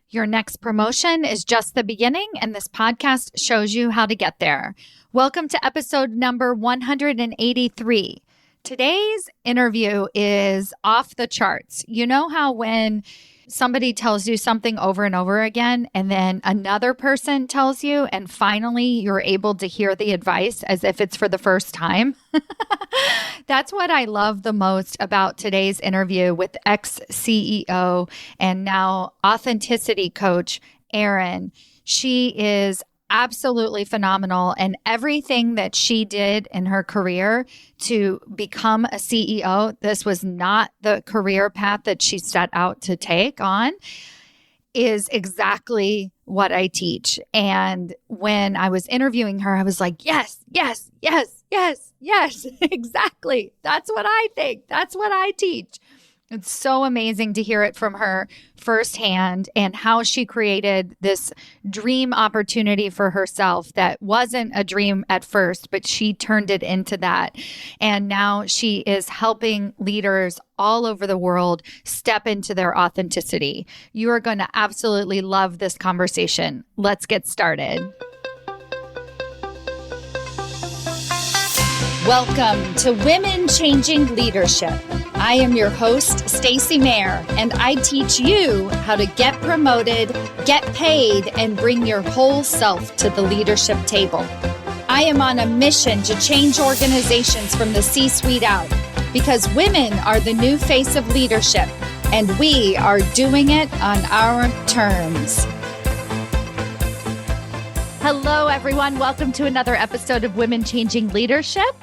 Your next promotion is just the beginning, and this podcast shows you how to get there. Welcome to episode number 183. Today's interview is off the charts. You know how when somebody tells you something over and over again, and then another person tells you, and finally you're able to hear the advice as if it's for the first time? That's what I love the most about today's interview with ex-CEO and now authenticity coach, Erin. She is absolutely phenomenal, and everything that she did in her career to become a CEO, this was not the career path that she set out to take on, is exactly what I teach. And when I was interviewing her, I was like, yes, exactly. That's what I think. That's what I teach. It's so amazing to hear it from her firsthand and how she created this dream opportunity for herself that wasn't a dream at first, but she turned it into that. And now she is helping leaders all over the world step into their authenticity. You are going to absolutely love this conversation. Let's get started. Welcome to Women Changing Leadership. I am your host, Stacy Mayer, and I teach you how to get promoted, get paid, and bring your whole self to the leadership table. I am on a mission to change organizations from the C-suite out because women are the new face of leadership, and we are doing it on our terms. Hello, everyone. Welcome to another episode of Women Changing Leadership.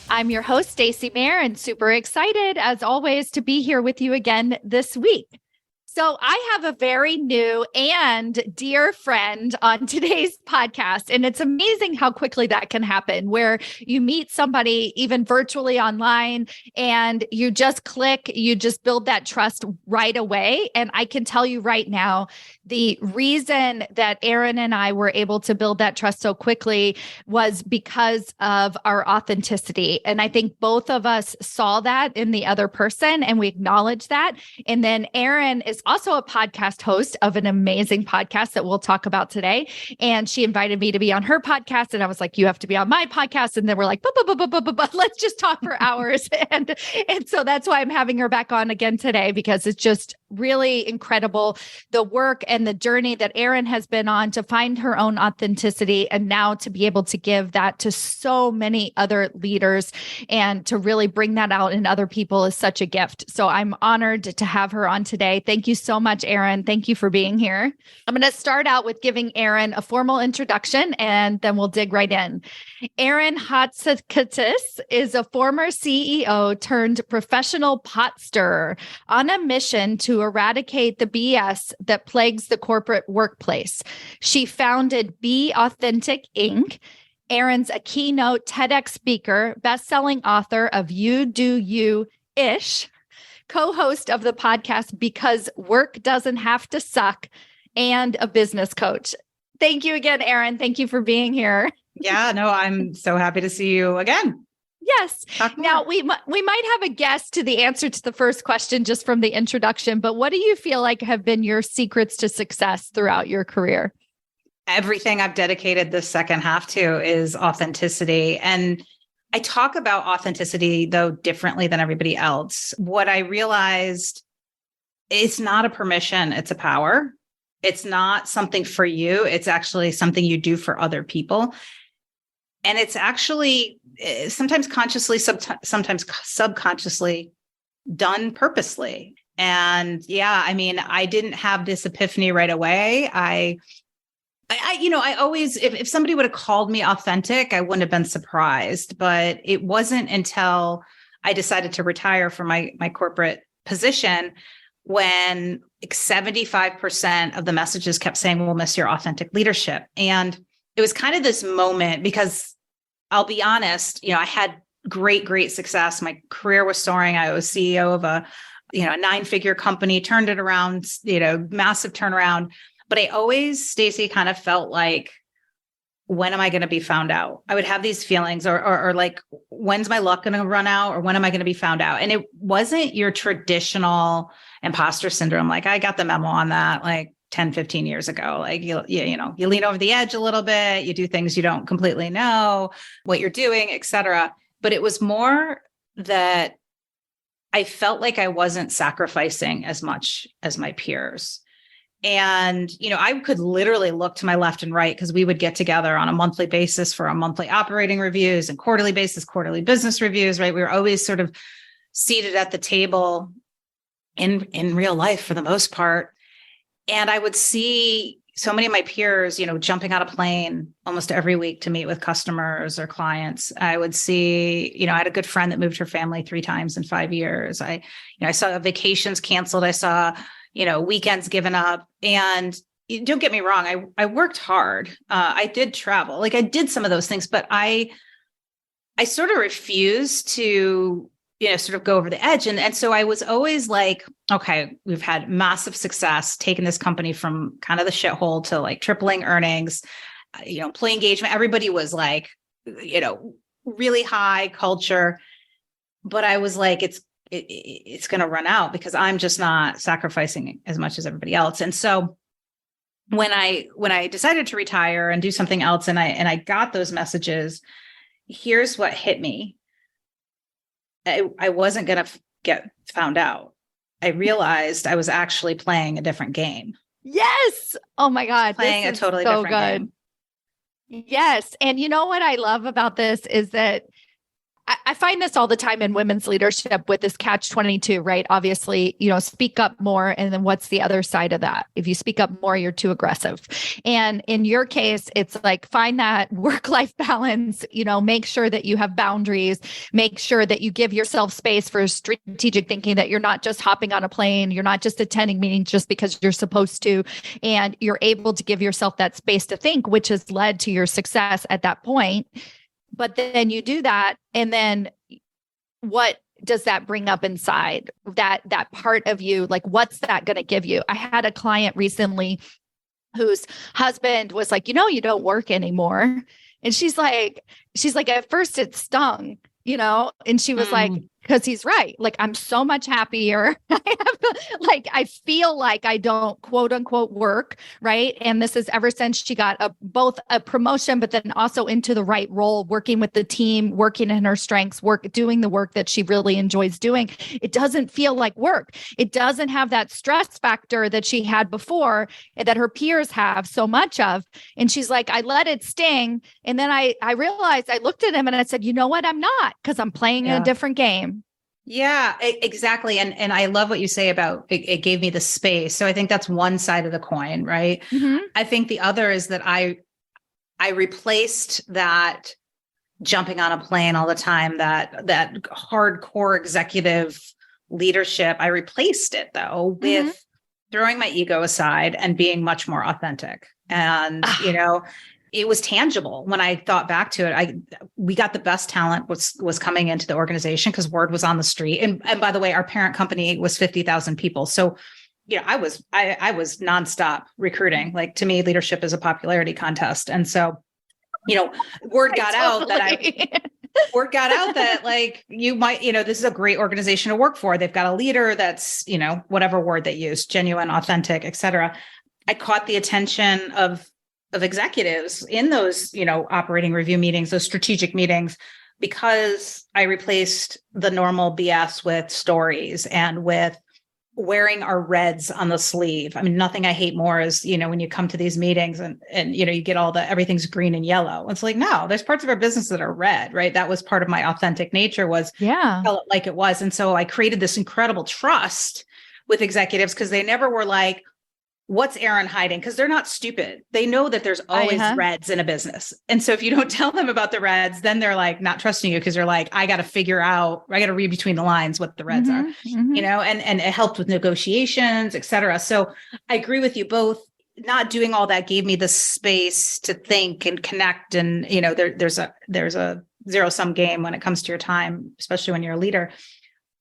I'm your host, Stacy Mayer, and super excited, as always, to be here with you again this week. So I have a very new and dear friend on today's podcast, and it's amazing how quickly that can happen, where you meet somebody even virtually online and you just click, you just build that trust right away. And I can tell you right now, the reason that Erin and I were able to build that trust so quickly was because of our authenticity. And I think both of us saw that in the other person, and we acknowledge that. And then Erin is also a podcast host of an amazing podcast that we'll talk about today. And she invited me to be on her podcast. And I was like, you have to be on my podcast. And then we're like, let's just talk for hours. And so that's why I'm having her back on again today, because it's just really incredible, the work and the journey that Erin has been on to find her own authenticity, and now to be able to give that to so many other leaders and to really bring that out in other people is such a gift. So I'm honored to have her on today. Thank you so much, Erin. Thank you for being here. I'm going to start out with giving Erin a formal introduction, and then we'll dig right in. Erin Hatzikostas is a former CEO turned professional pot stirrer on a mission to eradicate the BS that plagues the corporate workplace. She founded Be Authentic, Inc. Erin's a keynote TEDx speaker, best-selling author of You Do You-ish, co-host of the podcast Because Work Doesn't Have to Suck, and a business coach. Thank you again, Erin. Thank you for being here. Yeah, no, I'm so happy to see you again. Yes. Now, we might have a guess to the answer to the first question just from the introduction, but what do you feel like have been your secrets to success throughout your career? Everything I've dedicated this second half to is authenticity. And I talk about authenticity, though, differently than everybody else. What I realized, it's not a permission, it's a power. It's not something for you. It's actually something you do for other people. And it's actually sometimes consciously, sometimes subconsciously done purposely. And yeah, I mean, I didn't have this epiphany right away. I always, if somebody would have called me authentic, I wouldn't have been surprised. But it wasn't until I decided to retire from my corporate position when 75% of the messages kept saying, we'll miss your authentic leadership. And it was kind of this moment, because I'll be honest, I had great success. My career was soaring. I was CEO of a 9-figure company, turned it around, massive turnaround. But I always, Stacy, kind of felt like, when am I going to be found out? I would have these feelings or like, when's my luck going to run out? Or when am I going to be found out? And it wasn't your traditional imposter syndrome. Like, I got the memo on that. Like, 10, 15 years ago. Like you lean over the edge a little bit, you do things you don't completely know what you're doing, et cetera. But it was more that I felt like I wasn't sacrificing as much as my peers. And, I could literally look to my left and right because we would get together on a monthly basis for our monthly operating reviews and quarterly basis, quarterly business reviews, right? We were always sort of seated at the table in real life for the most part. And I would see so many of my peers, jumping out of plane almost every week to meet with customers or clients. I would see, I had a good friend that moved her family 3 times in 5 years. I saw vacations canceled. I saw, weekends given up. And don't get me wrong, I worked hard. I did travel. Like I did some of those things, but I sort of refused to, sort of go over the edge. And so I was always like, okay, we've had massive success, taking this company from kind of the shithole to like tripling earnings, employee engagement. Everybody was like, really high culture. But I was like, it's going to run out because I'm just not sacrificing as much as everybody else. And so when I decided to retire and do something else, and I got those messages, here's what hit me. I wasn't going to get found out. I realized I was actually playing a different game. Yes. Oh my God. Playing a totally different game. Yes. And you know what I love about this is that I find this all the time in women's leadership with this catch-22, right? Obviously, speak up more. And then what's the other side of that? If you speak up more, you're too aggressive. And in your case, it's like, find that work-life balance, make sure that you have boundaries, make sure that you give yourself space for strategic thinking, that you're not just hopping on a plane, you're not just attending meetings just because you're supposed to, and you're able to give yourself that space to think, which has led to your success at that point. But then you do that. And then what does that bring up inside that part of you? Like, what's that going to give you? I had a client recently whose husband was like, you don't work anymore. And she's like, at first it stung, and she was like, because he's right. Like, I'm so much happier. I feel like I don't quote unquote work. Right. And this is ever since she got both a promotion, but then also into the right role, working with the team, working in her strengths, doing the work that she really enjoys doing. It doesn't feel like work. It doesn't have that stress factor that she had before that her peers have so much of. And she's like, I let it sting. And then I realized, I looked at him and I said, you know what? I'm not, because I'm playing a different game. Yeah, exactly. And I love what you say about it gave me the space. So I think that's one side of the coin, right? Mm-hmm. I think the other is that I replaced that jumping on a plane all the time, that hardcore executive leadership. I replaced it though with throwing my ego aside and being much more authentic. And, it was tangible when I thought back to it. We got the best talent was coming into the organization because word was on the street. And by the way, our parent company was 50,000 people. So, I was nonstop recruiting. Like, to me, leadership is a popularity contest. And so, word got out that like, you might, this is a great organization to work for. They've got a leader that's, whatever word they use, genuine, authentic, et cetera. I caught the attention of executives in those, operating review meetings, those strategic meetings, because I replaced the normal BS with stories and with wearing our reds on the sleeve. I mean, nothing I hate more is, when you come to these meetings and you get everything's green and yellow. It's like, no, there's parts of our business that are red, right? That was part of my authentic nature, was tell it like it was. And so I created this incredible trust with executives because they never were like, what's Erin hiding? Because they're not stupid. They know that there's always reds in a business. And so if you don't tell them about the reds, then they're like not trusting you because they're like, I got to read between the lines what the reds are, and it helped with negotiations, et cetera. So I agree with you both. Not doing all that gave me the space to think and connect. And, there's a zero-sum game when it comes to your time, especially when you're a leader.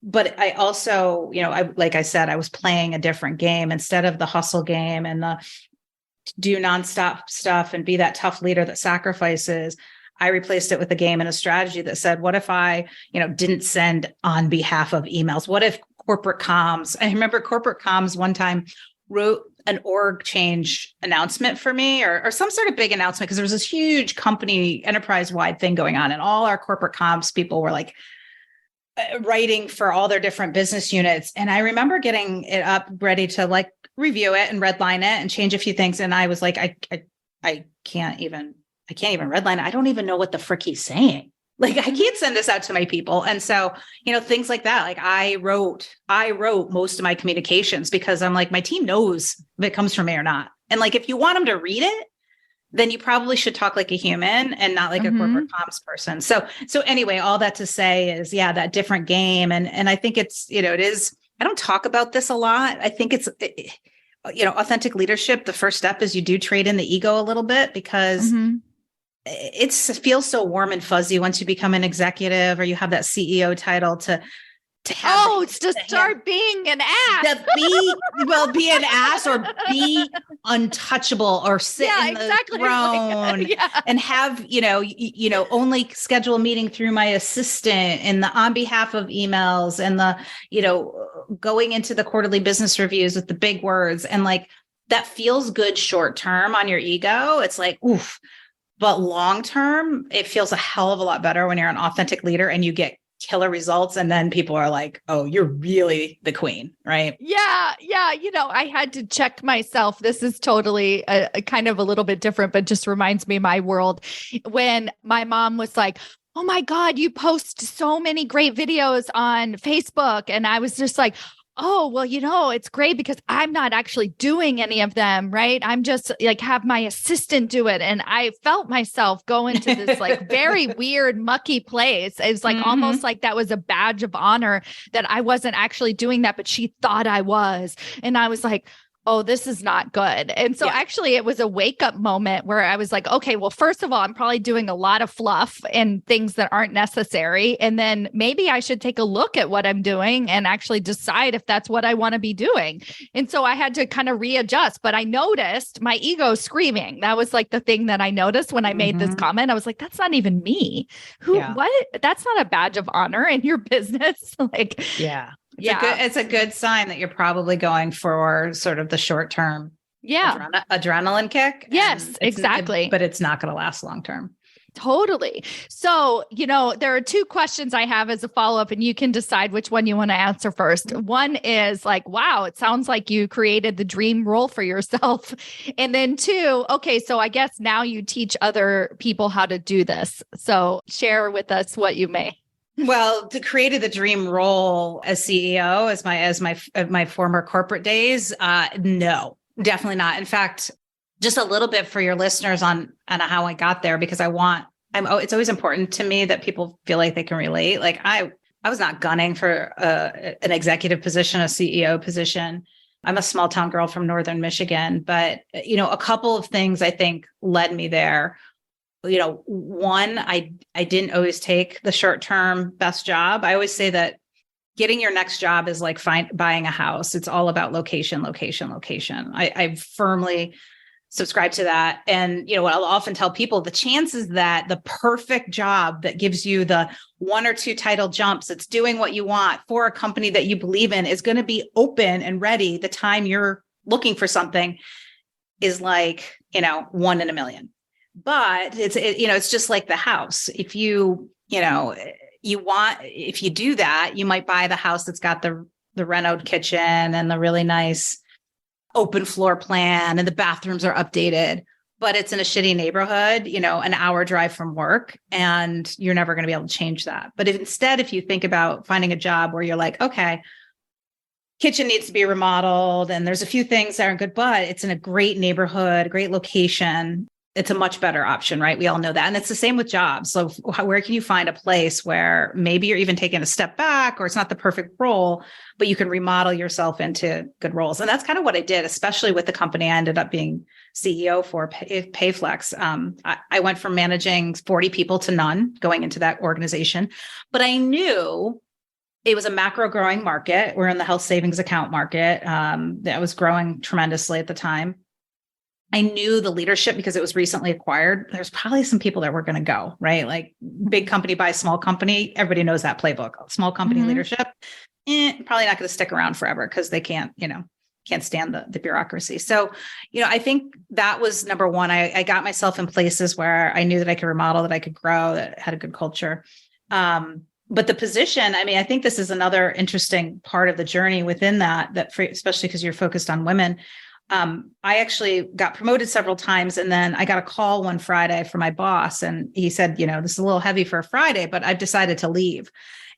But I also, like I said, I was playing a different game instead of the hustle game and the do nonstop stuff and be that tough leader that sacrifices. I replaced it with a game and a strategy that said, what if I, didn't send on behalf of emails? What if corporate comms? I remember corporate comms one time wrote an org change announcement for me or some sort of big announcement, because there was this huge company enterprise-wide thing going on, and all our corporate comms people were like writing for all their different business units. And I remember getting it up ready to like review it and redline it and change a few things. And I was like, I can't even redline it. I don't even know what the frick he's saying. Like, I can't send this out to my people. And so, things like that, like I wrote most of my communications, because I'm like, my team knows if it comes from me or not. And like, if you want them to read it, then you probably should talk like a human and not like a corporate comms person. So anyway, all that to say is, that different game. And I think it's, it is, I don't talk about this a lot. I think it's, authentic leadership. The first step is you do trade in the ego a little bit, because it feels so warm and fuzzy once you become an executive or you have that CEO title to have start being an ass. Be an ass or be untouchable or sit in the throne and have, only schedule a meeting through my assistant and the on behalf of emails and the, going into the quarterly business reviews with the big words. And like, that feels good short term on your ego. It's like, oof. But long term, it feels a hell of a lot better when you're an authentic leader and you get killer results. And then people are like, oh, you're really the queen, right? Yeah. Yeah. I had to check myself. This is totally a kind of a little bit different, but just reminds me of my world when my mom was like, oh my God, you post so many great videos on Facebook. And I was just like, oh, well, it's great because I'm not actually doing any of them, right? I'm just like have my assistant do it. And I felt myself go into this like very weird, mucky place. It's like almost like that was a badge of honor that I wasn't actually doing that, but she thought I was. And I was like, oh, this is not good. And so actually it was a wake up moment where I was like, okay, well, first of all, I'm probably doing a lot of fluff and things that aren't necessary. And then maybe I should take a look at what I'm doing and actually decide if that's what I want to be doing. And so I had to kind of readjust, but I noticed my ego screaming. That was like the thing that I noticed when I made this comment. I was like, that's not even me. What? That's not a badge of honor in your business. Like, It's a good sign that you're probably going for sort of the short term adrenaline kick. Yes, exactly. But it's not going to last long term. Totally. So, there are two questions I have as a follow-up, and you can decide which one you want to answer first. One is like, wow, it sounds like you created the dream role for yourself. And then two, okay, so I guess now you teach other people how to do this. So share with us what you may. Well, to create the dream role as CEO, as my former corporate days, no, definitely not. In fact, just a little bit for your listeners on how I got there, because it's always important to me that people feel like they can relate. Like I was not gunning for an executive position, a CEO position. I'm a small town girl from Northern Michigan, but a couple of things I think led me there. One, I didn't always take the short-term best job. I always say that getting your next job is like buying a house. It's all about location, location, location. I firmly subscribe to that. And, what I'll often tell people, the chances that the perfect job that gives you the 1 or 2 title jumps, it's doing what you want for a company that you believe in, is going to be open and ready the time you're looking for something is like, 1 in a million. But it's just like the house. If you do that, you might buy the house that's got the renoed kitchen and the really nice open floor plan and the bathrooms are updated, but it's in a shitty neighborhood, an hour drive from work, and you're never going to be able to change that. But if you think about finding a job where you're like, okay, kitchen needs to be remodeled and there's a few things that aren't good, but it's in a great neighborhood, great location, it's a much better option, right? We all know that. And it's the same with jobs. So where can you find a place where maybe you're even taking a step back or it's not the perfect role, but you can remodel yourself into good roles? And that's kind of what I did, especially with the company I ended up being CEO for, Payflex. I went from managing 40 people to none going into that organization, but I knew it was a macro growing market. We're in the health savings account market that was growing tremendously at the time. I knew the leadership because it was recently acquired. There's probably some people that were going to go, right? Like big company buys small company. Everybody knows that playbook. Small company leadership, probably not going to stick around forever because they can't, can't stand the bureaucracy. So, I think that was number one. I got myself in places where I knew that I could remodel, that I could grow, that had a good culture. But the position, I think this is another interesting part of the journey within that especially because you're focused on women. I actually got promoted several times. And then I got a call one Friday from my boss. And he said, this is a little heavy for a Friday, but I've decided to leave.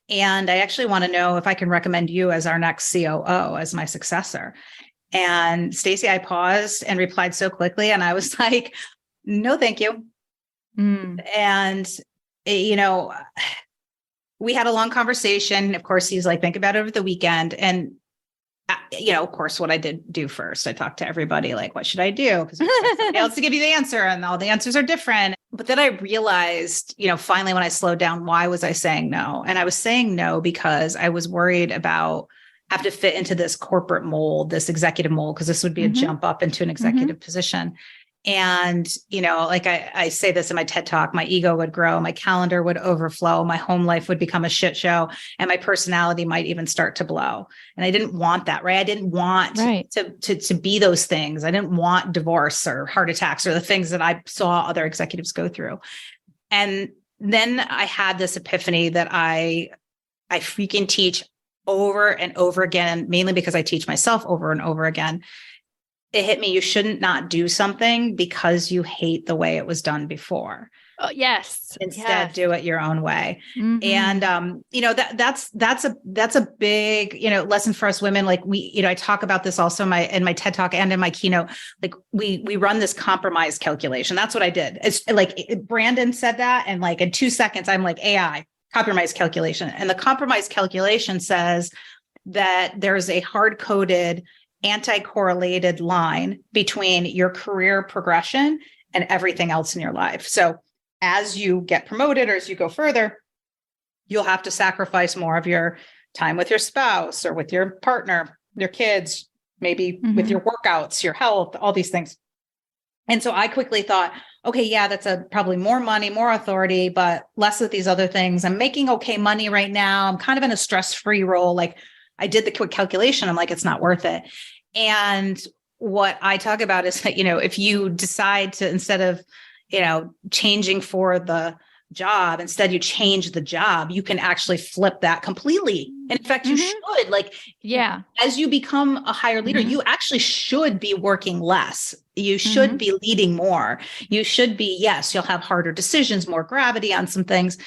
And I actually want to know if I can recommend you as our next COO, as my successor. And Stacy, I paused and replied so quickly. And I was like, no, thank you. And, we had a long conversation. Of course, he's like, think about it over the weekend. And, of course, what I did do first, I talked to everybody, like, what should I do? Because somebody else to give you the answer and all the answers are different. But then I realized, finally, when I slowed down, why was I saying no? And I was saying no because I was worried about having to fit into this corporate mold, this executive mold, because this would be a jump up into an executive position. And, like I say this in my TED Talk, my ego would grow, my calendar would overflow, my home life would become a shit show, and my personality might even start to blow. And I didn't want that, right? I didn't want to be those things. I didn't want divorce or heart attacks or the things that I saw other executives go through. And then I had this epiphany that I freaking teach over and over again, mainly because I teach myself over and over again. It hit me. You shouldn't not do something because you hate the way it was done before. Oh, yes. Instead, do it your own way. And, that's a big, lesson for us women. Like I talk about this also in my TED Talk and in my keynote, like we run this compromise calculation. That's what I did. It's like Brandon said that. And like in 2 seconds, I'm like AI compromise calculation. And the compromise calculation says that there's a hard-coded anti-correlated line between your career progression and everything else in your life. So as you get promoted or as you go further, you'll have to sacrifice more of your time with your spouse or with your partner, your kids, maybe with your workouts, your health, all these things. And so I quickly thought, okay, yeah, that's probably more money, more authority, but less of these other things. I'm making okay money right now. I'm kind of in a stress-free role. Like I did the quick calculation. I'm like, it's not worth it. And what I talk about is that, if you decide to, instead of, changing for the job, instead you change the job, you can actually flip that completely. And in fact, you should, like, as you become a higher leader, you actually should be working less. You should be leading more. You should be, yes, you'll have harder decisions, more gravity on some things,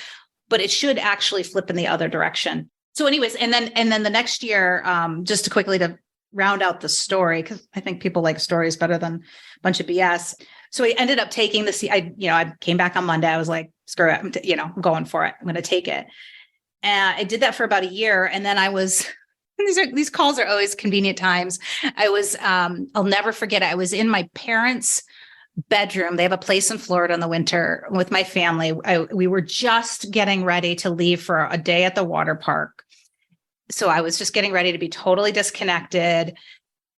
but it should actually flip in the other direction. So anyways, and then the next year, just to quickly to round out the story, because I think people like stories better than a bunch of BS. So I ended up taking I came back on Monday. I was like, screw it. I'm going for it. I'm going to take it. And I did that for about a year. And then I was, these calls are always convenient times. I was, I'll never forget it. I was in my parents' bedroom. They have a place in Florida in the winter with my family. We were just getting ready to leave for a day at the water park. So I was just getting ready to be totally disconnected.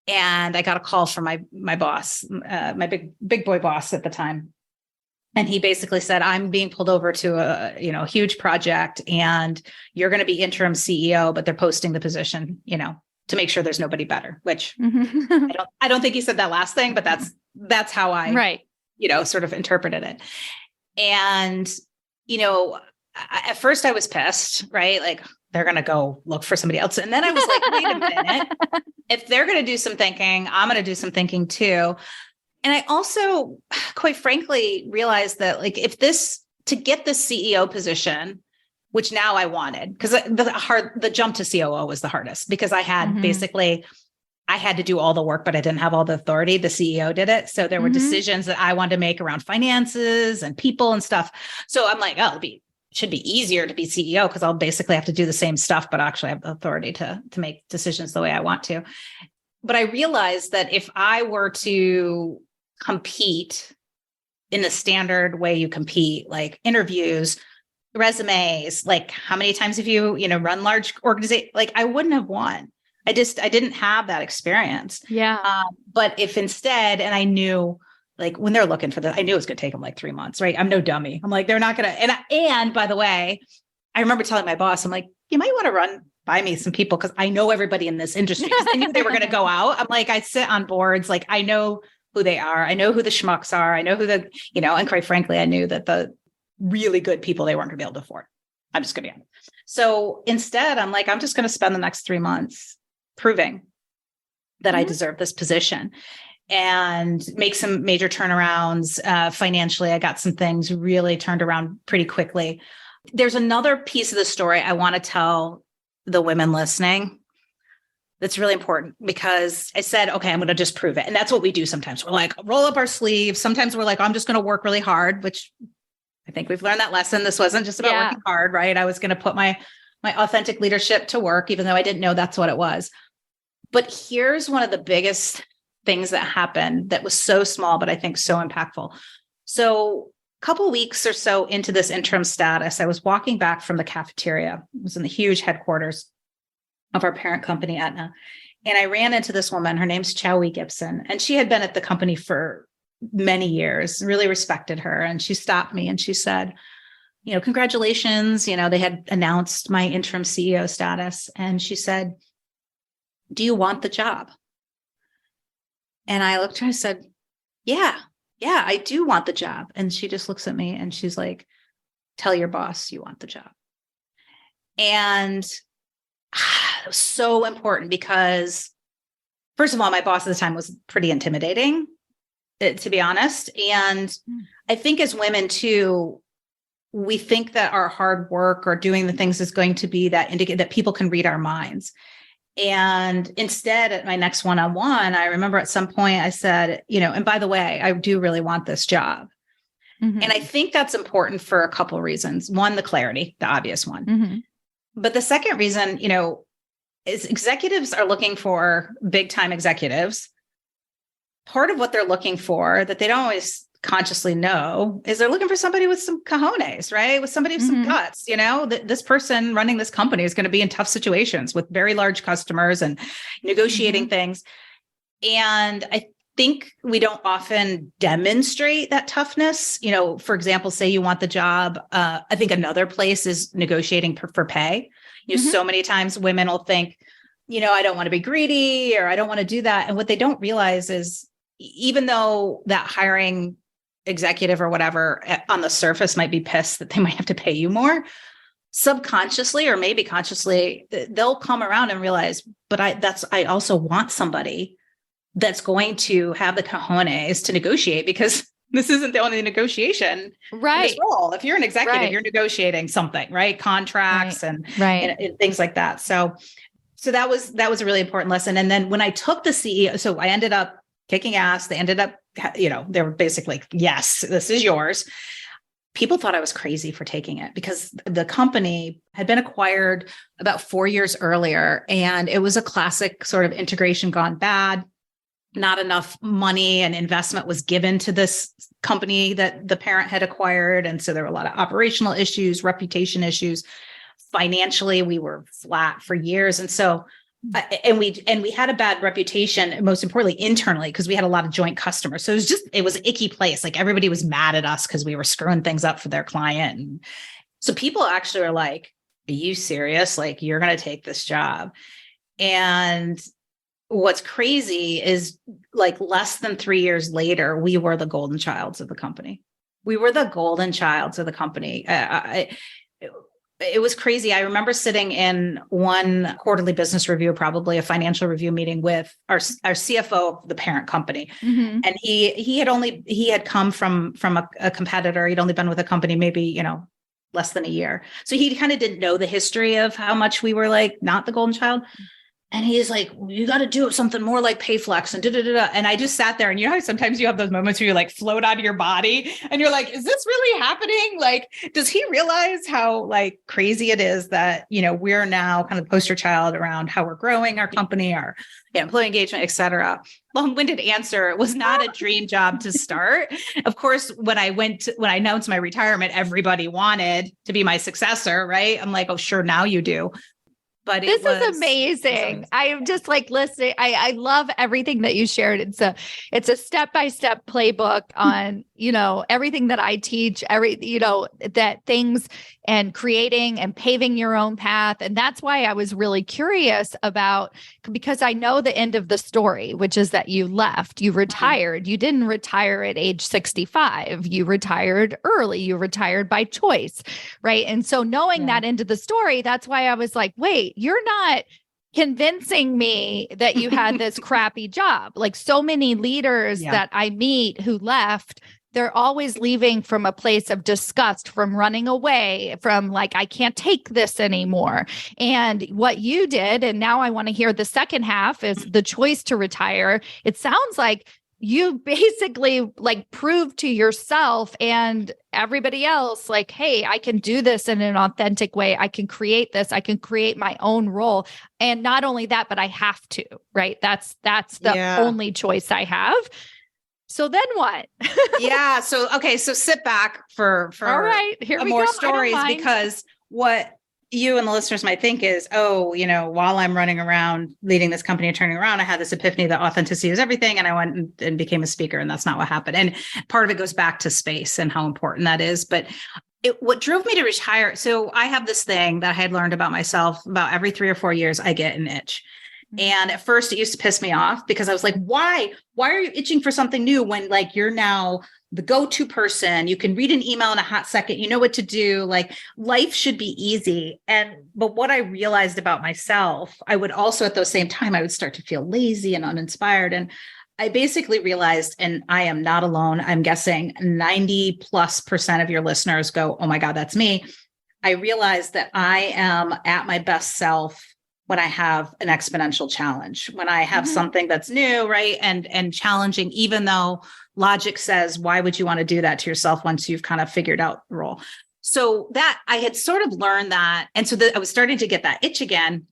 And I got a call from my boss, my big boy boss at the time. And he basically said, I'm being pulled over to a huge project and you're going to be interim CEO, but they're posting the position, to make sure there's nobody better, which I don't think he said that last thing, but that's how I, sort of interpreted it. And, at first I was pissed, right? Like, they're going to go look for somebody else. And then I was like, wait a minute, if they're going to do some thinking, I'm going to do some thinking too. And I also, quite frankly, realized that like, to get the CEO position, which now I wanted, because the jump to COO was the hardest because I had I had to do all the work, but I didn't have all the authority. The CEO did it. So there were decisions that I wanted to make around finances and people and stuff. So I'm like, oh, should be easier to be CEO because I'll basically have to do the same stuff, but actually have the authority to make decisions the way I want to. But I realized that if I were to compete in the standard way you compete, like interviews, resumes, like how many times have you, run large organizations? Like I wouldn't have won. I didn't have that experience. Yeah. But if instead, and I knew, like when they're looking for I knew it was going to take them like 3 months, right? I'm no dummy. I'm like, they're not going to, and by the way, I remember telling my boss, I'm like, you might want to run buy me some people because I know everybody in this industry. 'Cause I knew they were going to go out. I'm like, I sit on boards, like I know who they are. I know who the schmucks are. I know who and quite frankly, I knew that the really good people they weren't going to be able to afford. I'm just going to be honest. So instead, I'm like, I'm just going to spend the next 3 months proving that I deserve this position and make some major turnarounds. Financially, I got some things really turned around pretty quickly. There's another piece of the story I want to tell the women listening that's really important, because I said, okay, I'm going to just prove it. And that's what we do sometimes. We're like, roll up our sleeves. Sometimes we're like, I'm just going to work really hard, which I think we've learned that lesson. This wasn't just about working hard, right? I was going to put my authentic leadership to work, even though I didn't know that's what it was. But here's one of the biggest things that happened that was so small, but I think so impactful. So a couple weeks or so into this interim status, I was walking back from the cafeteria. It was in the huge headquarters of our parent company, Aetna. And I ran into this woman. Her name's Chowie Gibson. And she had been at the company for many years, really respected her. And she stopped me and she said, congratulations. They had announced my interim CEO status. And she said, do you want the job? And I looked at her and I said, yeah, I do want the job. And she just looks at me and she's like, tell your boss you want the job. And it was so important because, first of all, my boss at the time was pretty intimidating, to be honest. And I think as women too, we think that our hard work or doing the things is going to be that indicate that people can read our minds. And instead, at my next one-on-one, I remember at some point I said, and by the way, I do really want this job. Mm-hmm. And I think that's important for a couple of reasons. One, the clarity, the obvious one. Mm-hmm. But the second reason, is executives are looking for big time executives. Part of what they're looking for that they don't always consciously know is they're looking for somebody with some cojones, right? With somebody with some guts. This person running this company is going to be in tough situations with very large customers and negotiating things. And I think we don't often demonstrate that toughness. For example, say you want the job. I think another place is negotiating for pay. So many times women will think, I don't want to be greedy or I don't want to do that. And what they don't realize is even though that hiring executive or whatever on the surface might be pissed that they might have to pay you more, subconsciously or maybe consciously, they'll come around and realize, but I also want somebody that's going to have the cojones to negotiate, because this isn't the only negotiation in this role. If you're an executive, you're negotiating something, right? Contracts and things like that. So that was a really important lesson. And then when I took the CEO, so I ended up kicking ass. They ended up, they were basically like, yes, this is yours. People thought I was crazy for taking it because the company had been acquired about 4 years earlier. And it was a classic sort of integration gone bad. Not enough money and investment was given to this company that the parent had acquired. And so there were a lot of operational issues, reputation issues. Financially, we were flat for years. And so, and we had a bad reputation, most importantly, internally, because we had a lot of joint customers. So it was an icky place. Like everybody was mad at us because we were screwing things up for their client. And so people actually are like, are you serious? Like, you're going to take this job? And what's crazy is like less than 3 years later, we were the golden childs of the company. We were the golden childs of the company. It was crazy. I remember sitting in one quarterly business review, probably a financial review meeting with our CFO of the parent company. Mm-hmm. And he had come from a competitor. He'd only been with a company maybe, less than a year. So he kind of didn't know the history of how much we were like not the golden child. And he's like, you got to do something more like PayFlex and da-da-da-da. And I just sat there, and how sometimes you have those moments where you like float out of your body and you're like, is this really happening? Like, does he realize how like crazy it is that, we're now kind of the poster child around how we're growing our company, our employee engagement, et cetera. Long-winded answer. It was not a dream job to start. Of course, when I announced my retirement, everybody wanted to be my successor, right? I'm like, oh, sure. Now you do. But this is amazing. I'm just like listening. I love everything that you shared. It's a step-by-step playbook on, everything that I teach, that things and creating and paving your own path. And that's why I was really curious about, because I know the end of the story, which is that you left, you retired. You didn't retire at age 65. You retired early. You retired by choice, right? And so knowing that end of the story, that's why I was like, wait, you're not convincing me that you had this crappy job. Like so many leaders that I meet who left, they're always leaving from a place of disgust, from running away, from like, I can't take this anymore. And what you did, and now I want to hear the second half, is the choice to retire. It sounds like you basically like proved to yourself and everybody else, like, hey, I can do this in an authentic way. I can create this. I can create my own role. And not only that, but I have to, right? That's the only choice I have. So then what? So, okay. So sit back for all right, here we more go. stories, because what you and the listeners might think is, while I'm running around leading this company and turning around, I had this epiphany that authenticity is everything. And I went and became a speaker, and that's not what happened. And part of it goes back to space and how important that is. But what drove me to retire. So I have this thing that I had learned about myself: about every 3 or 4 years, I get an itch. And at first it used to piss me off, because I was like, why are you itching for something new when like you're now the go-to person? You can read an email in a hot second. You know what to do. Like life should be easy. But what I realized about myself, I would also at the same time, I would start to feel lazy and uninspired. And I basically realized, and I am not alone, I'm guessing 90+% of your listeners go, oh my God, that's me. I realized that I am at my best self when I have an exponential challenge, when I have something that's new, right? And challenging, even though logic says, why would you want to do that to yourself once you've kind of figured out the role? So that I had sort of learned that. And so I was starting to get that itch again.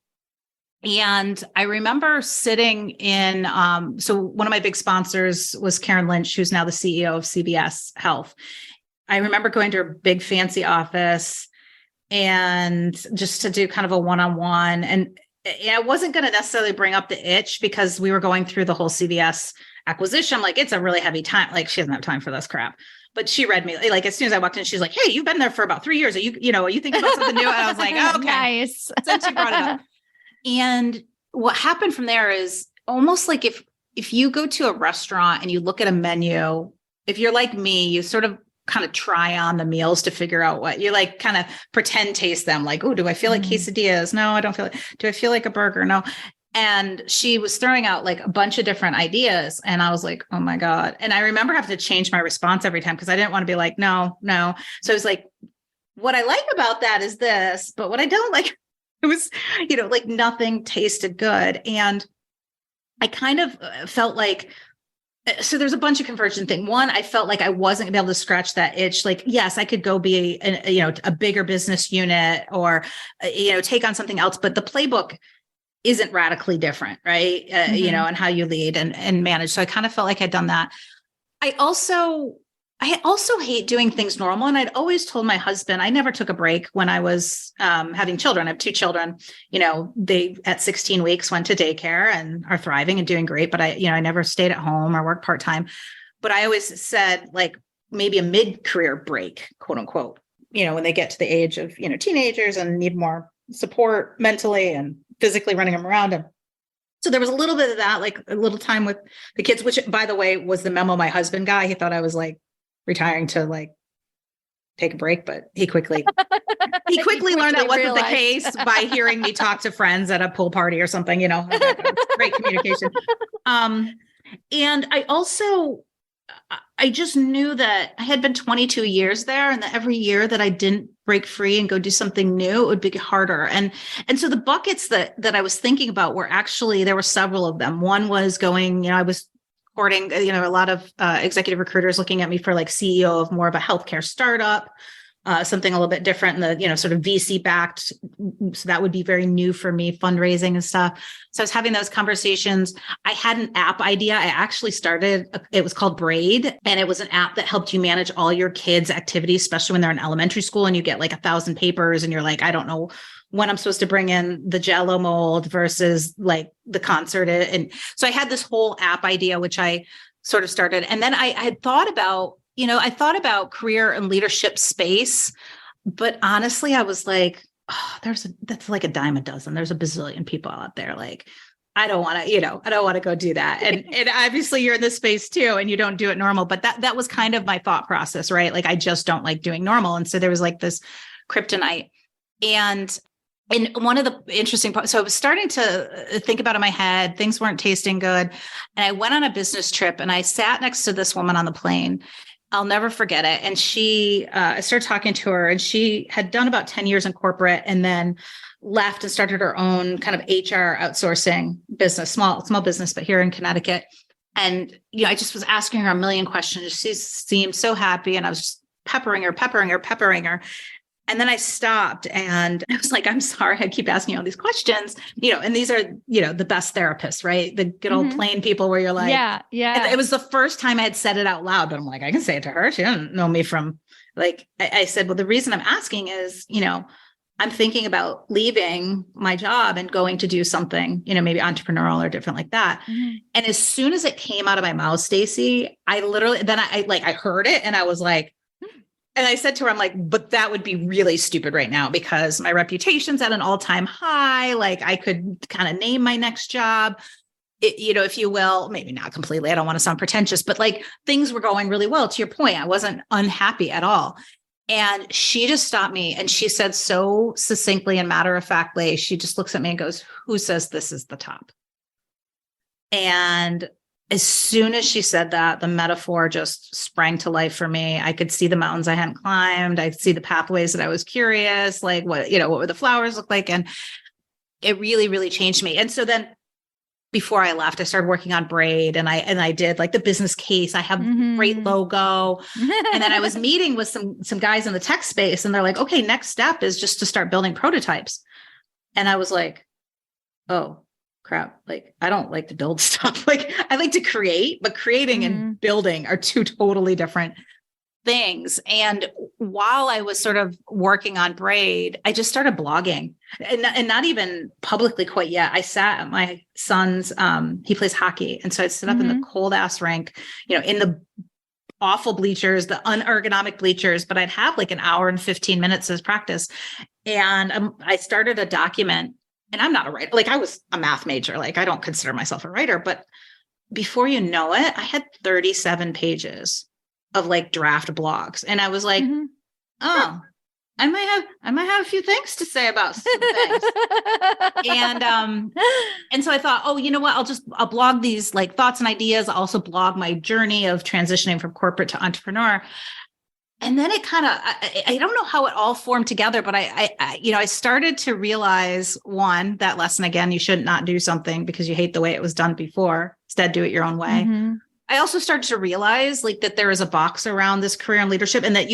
And I remember sitting in, so one of my big sponsors was Karen Lynch, who's now the CEO of CBS Health. I remember going to her big fancy office and just to do kind of a one-on-one. And I wasn't going to necessarily bring up the itch, because we were going through the whole CVS acquisition. I'm like, it's a really heavy time. Like, she doesn't have time for this crap. But she read me, like, as soon as I walked in, she's like, hey, you've been there for about 3 years. Are you thinking about something new? And I was like, oh, okay. Nice. Since you brought it up. And what happened from there is almost like if you go to a restaurant and you look at a menu, if you're like me, you sort of kind of try on the meals to figure out what you like, kind of pretend taste them. Like, oh, do I feel like quesadillas? No, I don't feel it. Do I feel like a burger? No. And she was throwing out like a bunch of different ideas. And I was like, oh my God. And I remember having to change my response every time, because I didn't want to be like, no. So I was like, what I like about that is this, but what I don't like, it was, like nothing tasted good. And I kind of felt like, so there's a bunch of conversion thing. One, I felt like I wasn't gonna be able to scratch that itch. Like, yes, I could go be a bigger business unit or, take on something else, but the playbook isn't radically different, right? And how you lead and manage. So I kind of felt like I'd done that. I also hate doing things normal. And I'd always told my husband, I never took a break when I was having children. I have 2 children. They at 16 weeks went to daycare and are thriving and doing great. But I never stayed at home or worked part-time. But I always said like maybe a mid-career break, quote unquote, when they get to the age of, teenagers and need more support mentally and physically running them around. And so there was a little bit of that, like a little time with the kids, which by the way, was the memo my husband got. He thought I was like retiring to like take a break, but he quickly learned that wasn't the case by hearing me talk to friends at a pool party or something, great communication. And I just knew that I had been 22 years there, and that every year that I didn't break free and go do something new, it would be harder. And so the buckets that I was thinking about were actually, there were several of them. One was going, I was courting, a lot of executive recruiters looking at me for like CEO of more of a healthcare startup, something a little bit different in the, sort of VC backed. So that would be very new for me, fundraising and stuff. So I was having those conversations. I had an app idea. I actually started, it was called Braid, and it was an app that helped you manage all your kids' activities, especially when they're in elementary school and you get like 1,000 papers and you're like, I don't know when I'm supposed to bring in the Jell-O mold versus like the concert. And so I had this whole app idea, which I sort of started. And then I had thought about, I thought about career and leadership space, But honestly, I was like, oh, that's like a dime a dozen. There's a bazillion people out there. Like, I don't want to, I don't want to go do that. And obviously you're in this space too, and you don't do it normal, but that was kind of my thought process, right? Like, I just don't like doing normal. And so there was like this kryptonite. And one of the interesting parts, so I was starting to think about it in my head, things weren't tasting good. And I went on a business trip and I sat next to this woman on the plane. I'll never forget it. And I started talking to her, and she had done about 10 years in corporate and then left and started her own kind of HR outsourcing business, small business, but here in Connecticut. And, I just was asking her a million questions. She seemed so happy, and I was just peppering her. And then I stopped and I was like, I'm sorry, I keep asking you all these questions, and these are, the best therapists, right? The good old plain people where you're like, yeah. And it was the first time I had said it out loud, but I'm like, I can say it to her. She doesn't know me from I said, well, the reason I'm asking is, I'm thinking about leaving my job and going to do something, maybe entrepreneurial or different like that. Mm-hmm. And as soon as it came out of my mouth, Stacy, I literally, then I heard it and I was like, and I said to her, I'm like, but that would be really stupid right now because my reputation's at an all-time high. Like, I could kind of name my next job, if you will, maybe not completely. I don't want to sound pretentious, but like things were going really well. To your point, I wasn't unhappy at all. And she just stopped me and she said so succinctly and matter-of-factly, she just looks at me and goes, who says this is the top? And as soon as she said that, the metaphor just sprang to life for me. I could see the mountains I hadn't climbed. I could see the pathways that I was curious, like what would the flowers look like? And it really, really changed me. And so then before I left, I started working on Braid and I did like the business case. I have great logo. And then I was meeting with some guys in the tech space and they're like, okay, next step is just to start building prototypes. And I was like, oh, crap. Like, I don't like to build stuff. Like, I like to create, but creating and building are two totally different things. And while I was sort of working on Braid, I just started blogging and not even publicly quite yet. I sat at my son's, he plays hockey. And so I'd sit up in the cold ass rink, in the awful bleachers, the unergonomic bleachers, but I'd have like an hour and 15 minutes as practice. And I started a document. And I'm not a writer. Like, I was a math major. Like, I don't consider myself a writer, but before you know it, I had 37 pages of like draft blogs. And I was like, oh, I might have a few things to say about some things. And so I thought, oh, you know what? I'll blog these like thoughts and ideas. I'll also blog my journey of transitioning from corporate to entrepreneur. And then it kind of, I don't know how it all formed together, but I started to realize that lesson again, you should not do something because you hate the way it was done before. Instead, do it your own way. I also started to realize like that there is a box around this career and leadership and that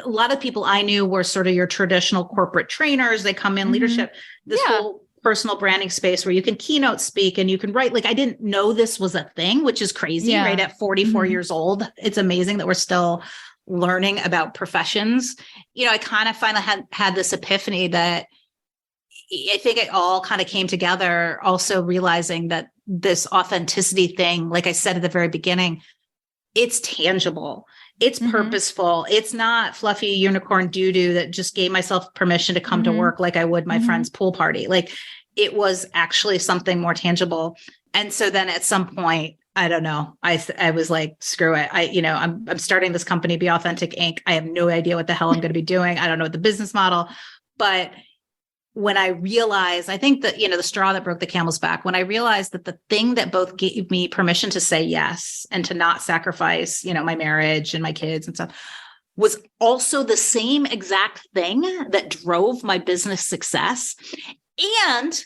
a lot of people I knew were sort of your traditional corporate trainers. They come in leadership, this whole personal branding space where you can keynote speak and you can write. Like, I didn't know this was a thing, which is crazy, right? At 44 years old, it's amazing that we're still learning about professions. I kind of finally had this epiphany that I think it all kind of came together, also realizing that this authenticity thing, like I said at the very beginning, it's tangible, it's purposeful. It's not fluffy unicorn doo-doo that just gave myself permission to come to work like I would my friend's pool party. Like, it was actually something more tangible. And so then at some point, I don't know. I was like, screw it. I'm starting this company, Be Authentic Inc. I have no idea what the hell I'm going to be doing. I don't know what the business model, but when I realized, I think that, the straw that broke the camel's back, when I realized that the thing that both gave me permission to say yes and to not sacrifice, my marriage and my kids and stuff was also the same exact thing that drove my business success and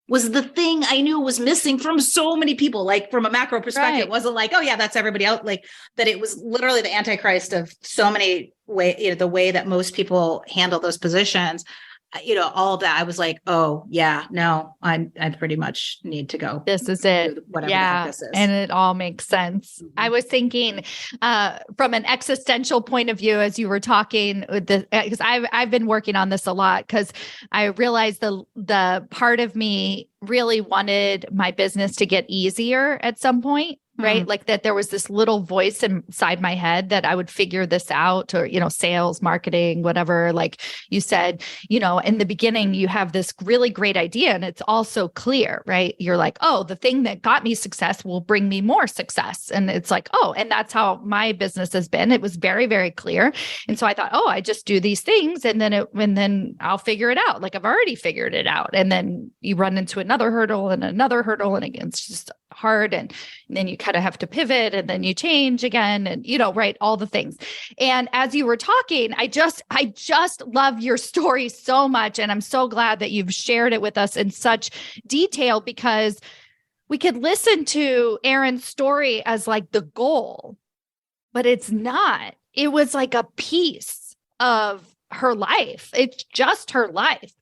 was the thing I knew was missing from so many people. Like, from a macro perspective, it wasn't like, oh yeah, that's everybody else. Like, that it was literally the antichrist of so many ways, the way that most people handle those positions. All of that. I was like, oh yeah, no, I pretty much need to go. This is it. Whatever the heck this is. And it all makes sense. I was thinking from an existential point of view, as you were talking with this, because I've been working on this a lot, because I realized the part of me really wanted my business to get easier at some point. right? Like that there was this little voice inside my head that I would figure this out, or, sales, marketing, whatever. Like you said, in the beginning, you have this really great idea and it's also clear, right? You're like, oh, the thing that got me success will bring me more success. And it's like, oh, and that's how my business has been. It was very, very clear. And so I thought, oh, I just do these things and then I'll figure it out. Like I've already figured it out. And then you run into another hurdle and again, it's just hard. And then you kind of have to pivot and then you change again and, right, all the things. And as you were talking, I just love your story so much. And I'm so glad that you've shared it with us in such detail, because we could listen to Erin's story as like the goal, but it's not. It was like a piece of her life. It's just her life.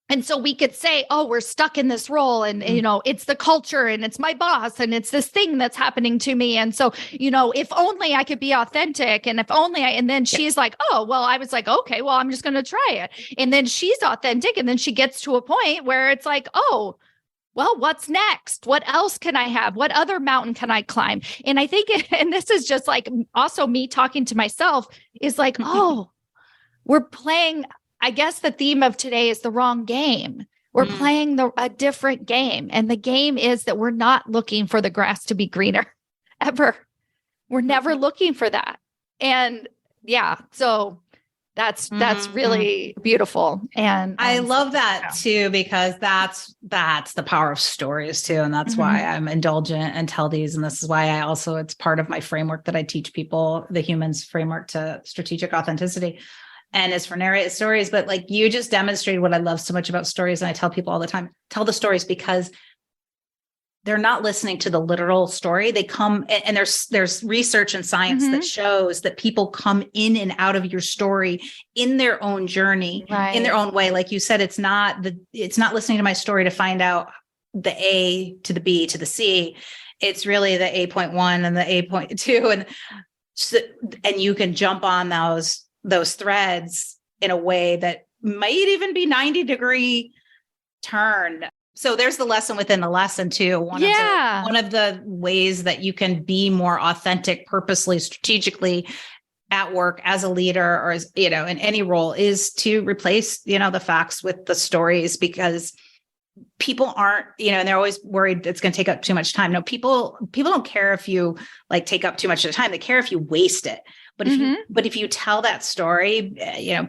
And so we could say, oh, we're stuck in this role and, it's the culture and it's my boss and it's this thing that's happening to me. And so, if only I could be authentic and if only and then she's like, oh, well, I was like, okay, well, I'm just going to try it. And then she's authentic. And then she gets to a point where it's like, oh, well, what's next? What else can I have? What other mountain can I climb? And I think, and this is just like also me talking to myself, is like, oh, we're playing, I guess the theme of today is the wrong game. We're playing a different game. And the game is that we're not looking for the grass to be greener ever. We're never looking for that. And yeah, so that's really beautiful. And I love that too, because that's the power of stories too. And that's why I'm indulgent and tell these. And this is why it's part of my framework that I teach people, the humans framework to strategic authenticity. And it's for narrated stories, but like you just demonstrated what I love so much about stories. And I tell people all the time, tell the stories, because they're not listening to the literal story. They come, and there's research and science that shows that people come in and out of your story in their own journey, in their own way. Like you said, it's not listening to my story to find out the A to the B to the C. It's really the A.1 and the A.2. And you can jump on those threads in a way that might even be 90-degree turn. So there's the lesson within the lesson too. One of the ways that you can be more authentic, purposely, strategically at work as a leader or as, in any role is to replace, the facts with the stories, because people aren't, and they're always worried it's going to take up too much time. No, people don't care if you like take up too much of the time. They care if you waste it. But if you tell that story,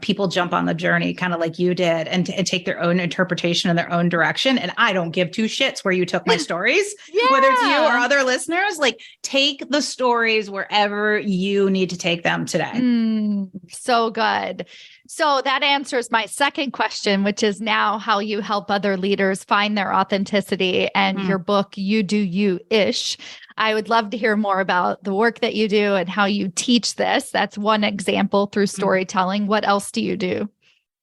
people jump on the journey kind of like you did and take their own interpretation and their own direction. And I don't give two shits where you took my stories, whether it's you or other listeners. Like, take the stories wherever you need to take them today. So good. So that answers my second question, which is now how you help other leaders find their authenticity, and your book, You Do You-ish. I would love to hear more about the work that you do and how you teach this. That's one example through storytelling. What else do you do?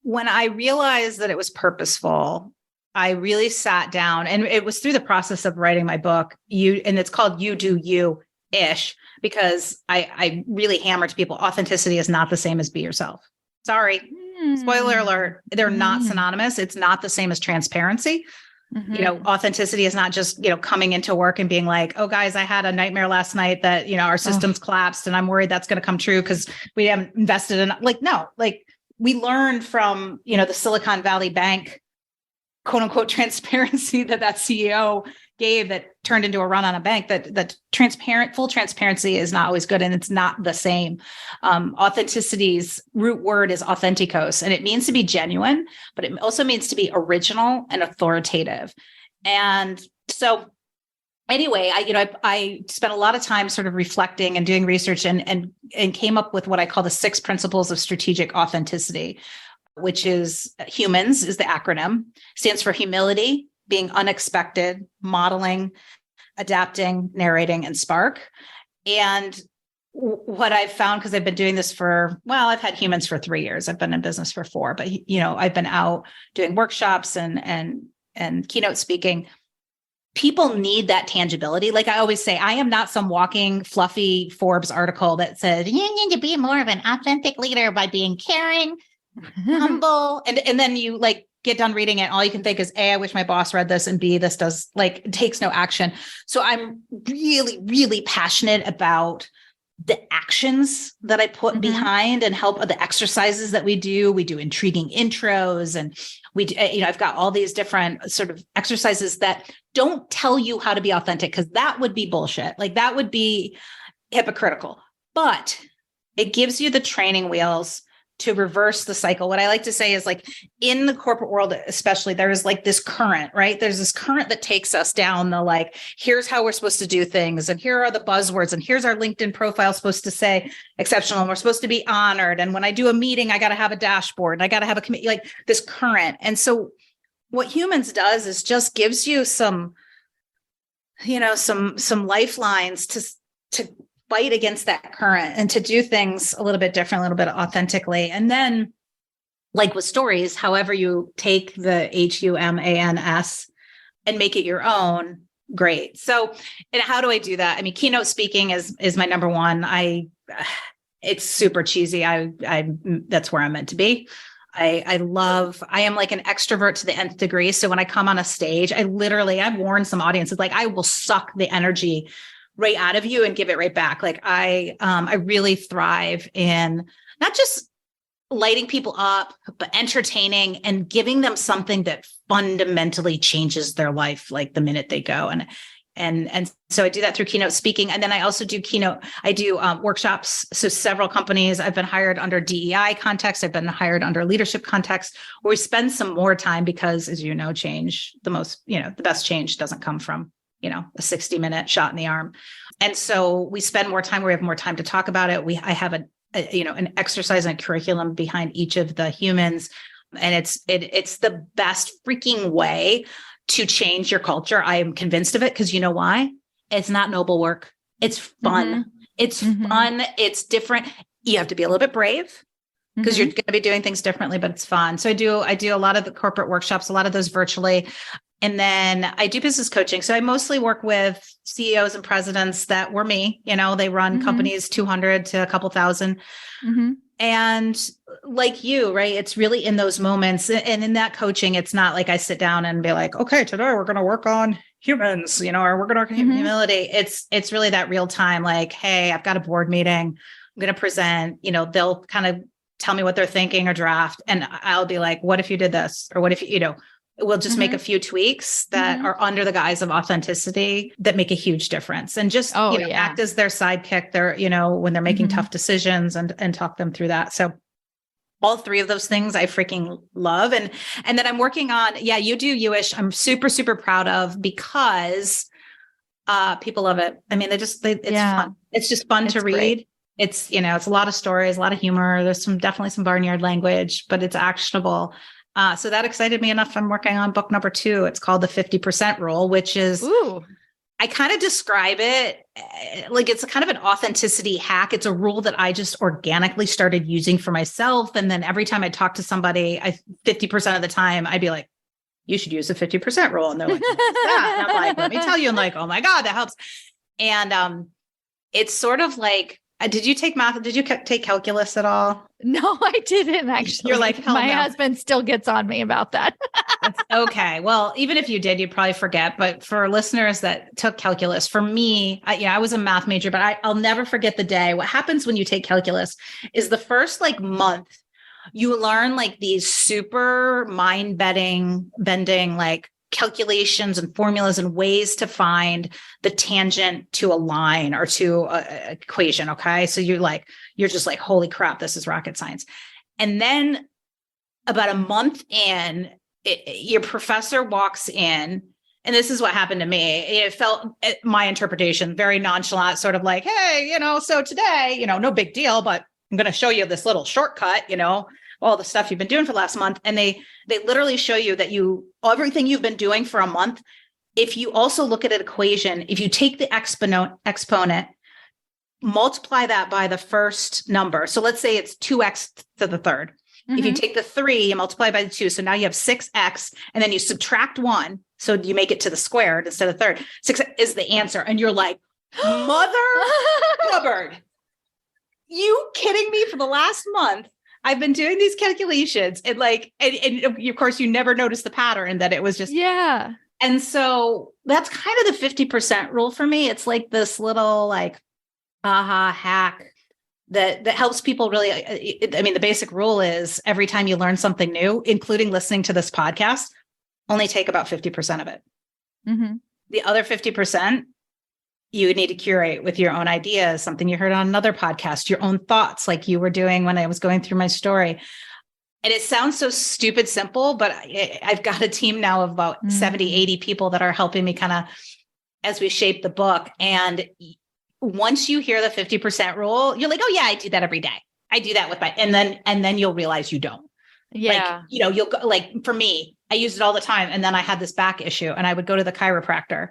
When I realized that it was purposeful, I really sat down, and it was through the process of writing my book, and it's called You Do You-ish, because I really hammer to people, authenticity is not the same as be yourself. Sorry. Spoiler alert. They're not synonymous. It's not the same as transparency. Authenticity is not just, coming into work and being like, oh, guys, I had a nightmare last night that, our systems collapsed and I'm worried that's going to come true because we haven't invested in, we learned from, the Silicon Valley Bank, quote unquote, transparency that CEO gave that turned into a run on a bank, that full transparency is not always good. And it's not the same. Authenticity's root word is authentikos, and it means to be genuine, but it also means to be original and authoritative. And so anyway, I spent a lot of time sort of reflecting and doing research and came up with what I call the 6 principles of strategic authenticity, which is HUMANS is the acronym, stands for humility, being unexpected, modeling, adapting, narrating, and spark. And what I've found, because I've been doing this I've had HUMANS for 3 years. I've been in business for 4, but I've been out doing workshops and keynote speaking. People need that tangibility. Like I always say, I am not some walking, fluffy Forbes article that said, you need to be more of an authentic leader by being caring, humble. And then you get done reading it, all you can think is A, I wish my boss read this, and B, this does like, it takes no action. So I'm really, really passionate about the actions that I put behind and help the exercises that we do. We do intriguing intros, and I've got all these different sort of exercises that don't tell you how to be authentic, because that would be bullshit. Like that would be hypocritical, but it gives you the training wheels to reverse the cycle. What I like to say is, like, in the corporate world, especially, there is like this current, right? There's this current that takes us down the, like, here's how we're supposed to do things. And here are the buzzwords. And here's our LinkedIn profile supposed to say exceptional. And we're supposed to be honored. And when I do a meeting, I got to have a dashboard and I got to have a committee, like this current. And so what Humans does is just gives you some lifelines to fight against that current and to do things a little bit different, a little bit authentically. And then, like with stories, however you take the HUMANS and make it your own, great. So, and how do I do that? I mean, keynote speaking is my number one. It's super cheesy. That's where I'm meant to be. I am like an extrovert to the nth degree. So when I come on a stage, I've warned some audiences, like, I will suck the energy right out of you and give it right back. Like I really thrive in not just lighting people up, but entertaining and giving them something that fundamentally changes their life, like the minute they go. And so I do that through keynote speaking. And then I also do workshops. So several companies, I've been hired under DEI context. I've been hired under leadership context, where we spend some more time, because, as you know, the best change doesn't come from a 60-minute shot in the arm. And so we spend more time, we have more time to talk about it. I have an exercise and a curriculum behind each of the humans. And it's the best freaking way to change your culture. I am convinced of it, because you know why? It's not noble work. It's fun. It's fun. It's different. You have to be a little bit brave, because you're going to be doing things differently, but it's fun. So I do a lot of the corporate workshops, a lot of those virtually. And then I do business coaching. So I mostly work with CEOs and presidents that were me. They run companies 200 to a couple thousand. And like you, right? It's really in those moments. And in that coaching, it's not like I sit down and be like, okay, today we're going to work on humans, or we're going to work on humility. It's really that real time, like, hey, I've got a board meeting. I'm going to present, they'll kind of tell me what they're thinking or draft. And I'll be like, what if you did this? Or what if we'll just make a few tweaks that are under the guise of authenticity that make a huge difference, and just act as their sidekick there, when they're making tough decisions, and talk them through that. So all three of those things I freaking love. And then I'm working on, you do you-ish. I'm super, super proud of, because people love it. I mean, it's fun. It's just fun to read. Great. It's, it's a lot of stories, a lot of humor. There's definitely some barnyard language, but it's actionable. So that excited me enough. I'm working on book number 2. It's called The 50% Rule, which is, I kind of describe it like it's a kind of an authenticity hack. It's a rule that I just organically started using for myself. And then every time I talk to somebody, 50% of the time I'd be like, you should use the 50% rule. And they're like, what's that? And I'm like, let me tell you. I'm like, oh my God, that helps. And it's sort of like, did you take math? Did you take calculus at all? No, I didn't actually. You're like, my husband still gets on me about that. Okay. Well, even if you did, you'd probably forget. But for listeners that took calculus, for me, I was a math major, but I'll never forget the day. What happens when you take calculus is the first month, you learn these super mind-bending, like calculations and formulas and ways to find the tangent to a line or to an equation. Okay. So you're just like, holy crap, this is rocket science. And then about a month in, your professor walks in, and this is what happened to me. It felt, my interpretation, very nonchalant, sort of like, hey, so today, no big deal, but I'm going to show you this little shortcut, all the stuff you've been doing for the last month. And they literally show you that everything you've been doing for a month, if you also look at an equation, if you take the exponent, multiply that by the first number. So let's say it's 2x to the third. If you take the 3 and multiply by the 2, so now you have 6x, and then you subtract 1. So you make it to the squared instead of third. 6 is the answer. And you're like, mother cupboard. You kidding me? For the last month, I've been doing these calculations and and of course you never notice the pattern that it was just. Yeah. And so that's kind of the 50% rule for me. It's like this little aha hack that helps people really. The basic rule is every time you learn something new, including listening to this podcast, only take about 50% of it. Mm-hmm. The other 50%, you need to curate with your own ideas, something you heard on another podcast, your own thoughts, like you were doing when I was going through my story. And it sounds so stupid simple, but I've got a team now of about 70, 80 people that are helping me kind of as we shape the book. And once you hear the 50% rule, you're like, oh yeah, I do that every day. I do that with and then you'll realize you don't. Yeah. You'll go, for me, I used it all the time. And then I had this back issue and I would go to the chiropractor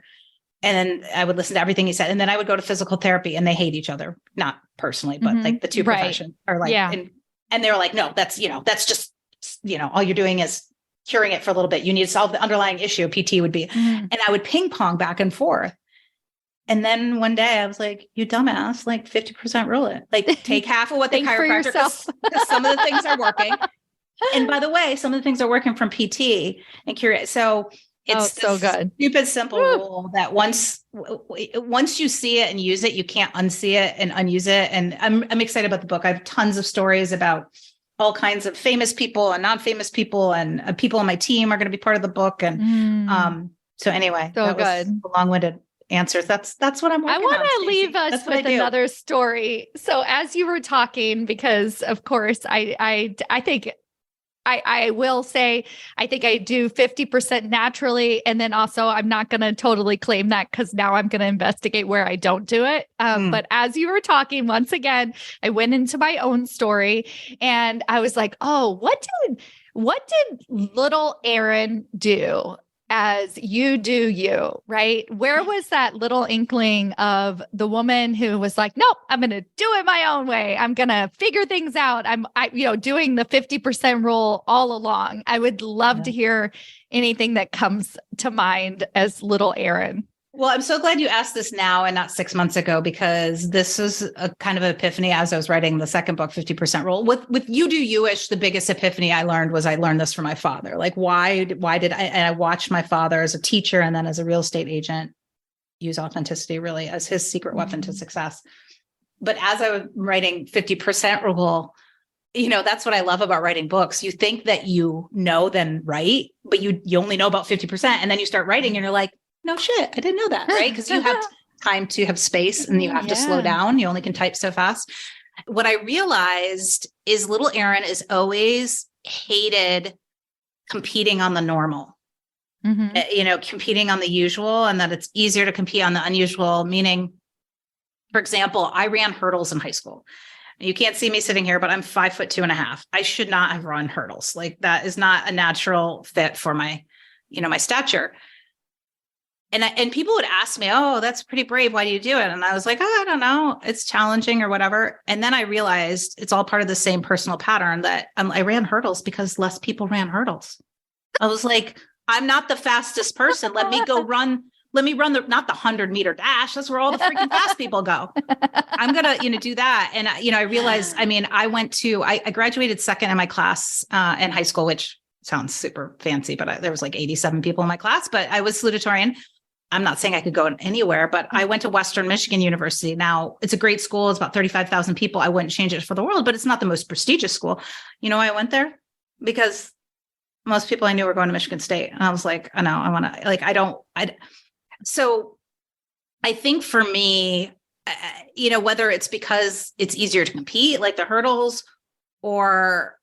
and I would listen to everything he said. And then I would go to physical therapy and they hate each other, not personally, but the two professions are and they were like, no, that's just, all you're doing is curing it for a little bit. You need to solve the underlying issue. PT would be, and I would ping pong back and forth. And then one day I was like, you dumbass, 50% rule it, take half of what the chiropractor, because some of the things are working. And by the way, some of the things are working from PT and curate. So it's so good. Stupid, simple rule that once you see it and use it, you can't unsee it and unuse it. And I'm excited about the book. I have tons of stories about all kinds of famous people and non-famous people, and people on my team are going to be part of the book. And so anyway, so that good. was a long-winded answers. That's what I'm working on. I want to leave us with another story. So as you were talking, because of course I think I will say, I think I do 50% naturally. And then also I'm not going to totally claim that because now I'm going to investigate where I don't do it. But as you were talking, once again, I went into my own story and I was like, oh, what did little Erin do? As you do you, right? Where was that little inkling of the woman who was like, nope, I'm going to do it my own way. I'm going to figure things out. I'm doing the 50% rule all along. I would love to hear anything that comes to mind as little Erin. Well, I'm so glad you asked this now and not 6 months ago, because this is a kind of epiphany as I was writing the second book, 50% rule. With You Do You-ish, the biggest epiphany I learned this from my father. Why did I watched my father as a teacher and then as a real estate agent use authenticity really as his secret weapon to success. But as I was writing 50% rule, that's what I love about writing books. You think that then write, but you only know about 50%. And then you start writing and you're like, no shit, I didn't know that, right? Because you have time to have space and you have to slow down. You only can type so fast. What I realized is little Erin is always hated competing on the normal, competing on the usual, and that it's easier to compete on the unusual. Meaning, for example, I ran hurdles in high school. You can't see me sitting here, but I'm 5'2.5". I should not have run hurdles. That is not a natural fit for my stature. And people would ask me, oh, that's pretty brave. Why do you do it? And I was like, oh, I don't know. It's challenging or whatever. And then I realized it's all part of the same personal pattern that I ran hurdles because less people ran hurdles. I was like, I'm not the fastest person. Let me run not the 100-meter dash. That's where all the freaking fast people go. I'm going to, do that. And, I realized, I graduated second in my class in high school, which sounds super fancy, but there was 87 people in my class, but I was salutatorian. I'm not saying I could go anywhere, but I went to Western Michigan University. Now, it's a great school. It's about 35,000 people. I wouldn't change it for the world, but it's not the most prestigious school. You know why I went there? Because most people I knew were going to Michigan State. And I was like, I know, I want to, so I think for me, whether it's because it's easier to compete, like the hurdles, or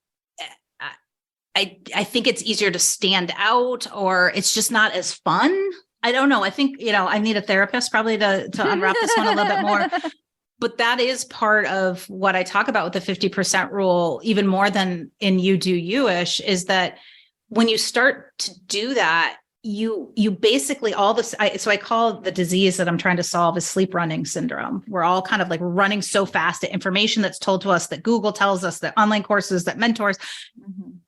I think it's easier to stand out, or it's just not as fun. I don't know. I think, I need a therapist probably to unwrap this one a little bit more. But that is part of what I talk about with the 50% rule, even more than in You Do You-ish, is that when you start to do that, you basically so I call the disease that I'm trying to solve is sleep running syndrome. We're all kind of running so fast at information that's told to us, that Google tells us, that online courses, that mentors,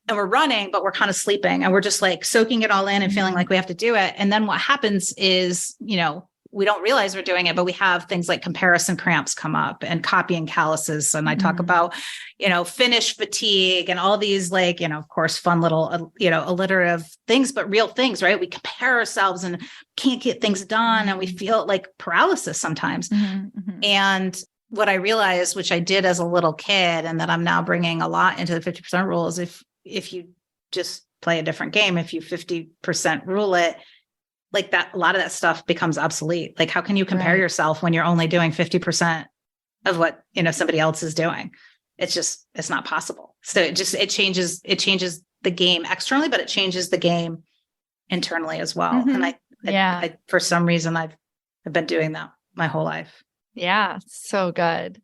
and we're running, but we're kind of sleeping and we're just soaking it all in and feeling like we have to do it. And then what happens is, we don't realize we're doing it, but we have things like comparison cramps come up and copying calluses. And I talk about, finish fatigue and all these of course, fun little, alliterative things, but real things, right? We compare ourselves and can't get things done. And we feel like paralysis sometimes. And what I realized, which I did as a little kid, and that I'm now bringing a lot into the 50% rule, is if you just play a different game, if you 50% rule it, like that, a lot of that stuff becomes obsolete. Like, how can you compare yourself when you're only doing 50% of what, somebody else is doing? It's not possible. So it changes the game externally, but it changes the game internally as well. And I for some reason, I've been doing that my whole life. Yeah, so good.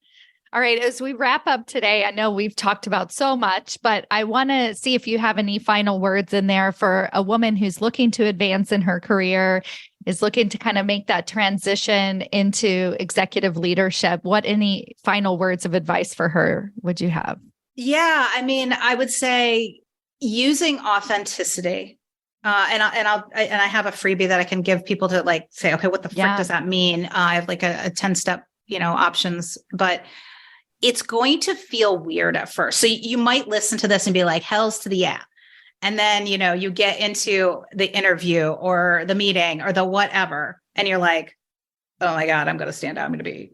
All right, as we wrap up today, I know we've talked about so much, but I want to see if you have any final words in there for a woman who's looking to advance in her career, is looking to kind of make that transition into executive leadership. Any final words of advice for her would you have? Yeah, I mean, I would say using authenticity. And I have a freebie that I can give people to say, okay, what the frick does that mean? I have a 10-step, options, but it's going to feel weird at first. So you might listen to this and be like, hell's to the yeah. And then, you get into the interview or the meeting or the whatever, and you're like, oh my God, I'm going to stand out. I'm going to be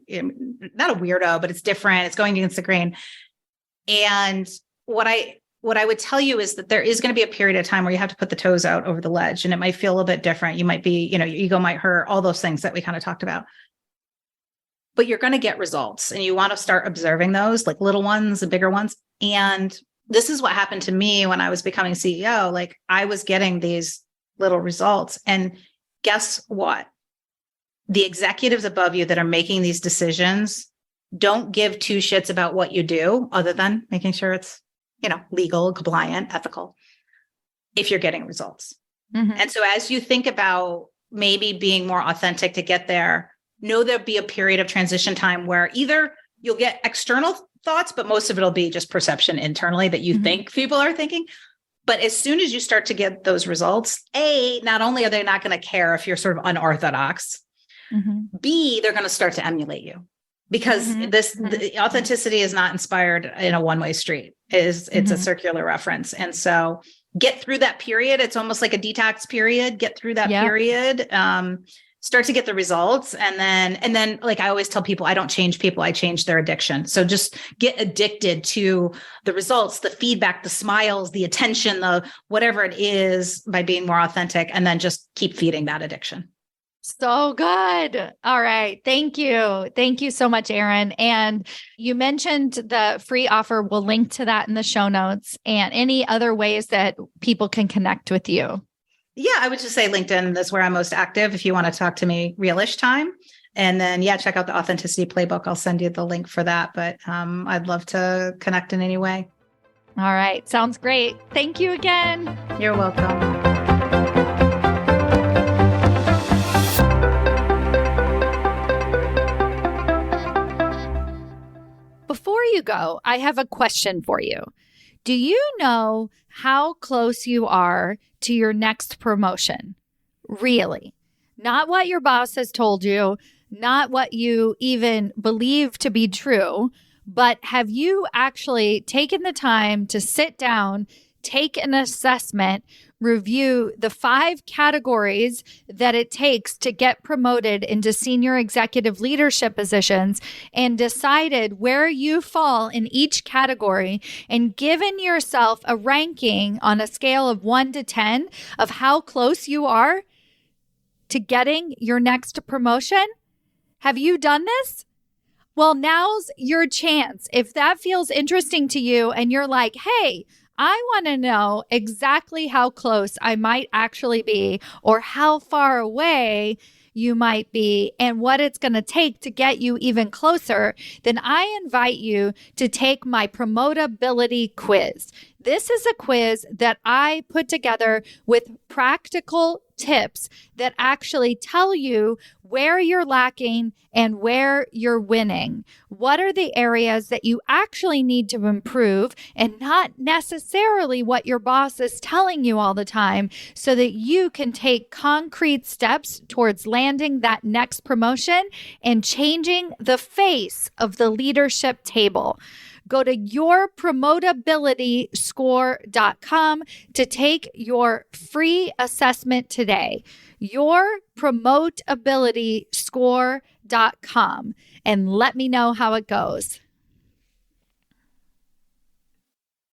not a weirdo, but it's different. It's going against the grain. And what I would tell you is that there is going to be a period of time where you have to put the toes out over the ledge, and it might feel a little bit different. You might be, your ego might hurt, all those things that we kind of talked about. But you're going to get results, and you want to start observing those, like little ones and bigger ones. And this is what happened to me when I was becoming CEO. I was getting these little results. And guess what? The executives above you that are making these decisions don't give two shits about what you do, other than making sure it's legal, compliant, ethical, if you're getting results. And so as you think about maybe being more authentic to get there, know there'll be a period of transition time where either you'll get external thoughts, but most of it'll be just perception internally that you think people are thinking. But as soon as you start to get those results, A, not only are they not going to care if you're sort of unorthodox, B, they're going to start to emulate you. Because the authenticity is not inspired in a one-way street. It's a circular reference. And so get through that period. It's almost like a detox period. Get through that period. Start to get the results. And then like I always tell people, I don't change people, I change their addiction. So just get addicted to the results, the feedback, the smiles, the attention, the whatever it is, by being more authentic, and then just keep feeding that addiction. So good. All right. Thank you. Thank you so much, Erin. And you mentioned the free offer. We'll link to that in the show notes, and any other ways that people can connect with you. Yeah, I would just say LinkedIn is where I'm most active if you want to talk to me realish time. And then, check out the Authenticity Playbook. I'll send you the link for that. But I'd love to connect in any way. All right. Sounds great. Thank you again. You're welcome. Before you go, I have a question for you. Do you know how close you are to your next promotion? Really? Not what your boss has told you, not what you even believe to be true, but have you actually taken the time to sit down, take an assessment, review the 5 categories that it takes to get promoted into senior executive leadership positions, and decided where you fall in each category, and given yourself a ranking on a scale of 1 to 10 of how close you are to getting your next promotion? Have you done this? Well, now's your chance. If that feels interesting to you and you're like, hey, I want to know exactly how close I might actually be, or how far away you might be, and what it's going to take to get you even closer, then I invite you to take my promotability quiz. This is a quiz that I put together with practical tips that actually tell you where you're lacking and where you're winning. What are the areas that you actually need to improve and not necessarily what your boss is telling you all the time, so that you can take concrete steps towards landing that next promotion and changing the face of the leadership table. Go to yourpromotabilityscore.com to take your free assessment today. Yourpromotabilityscore.com, and let me know how it goes.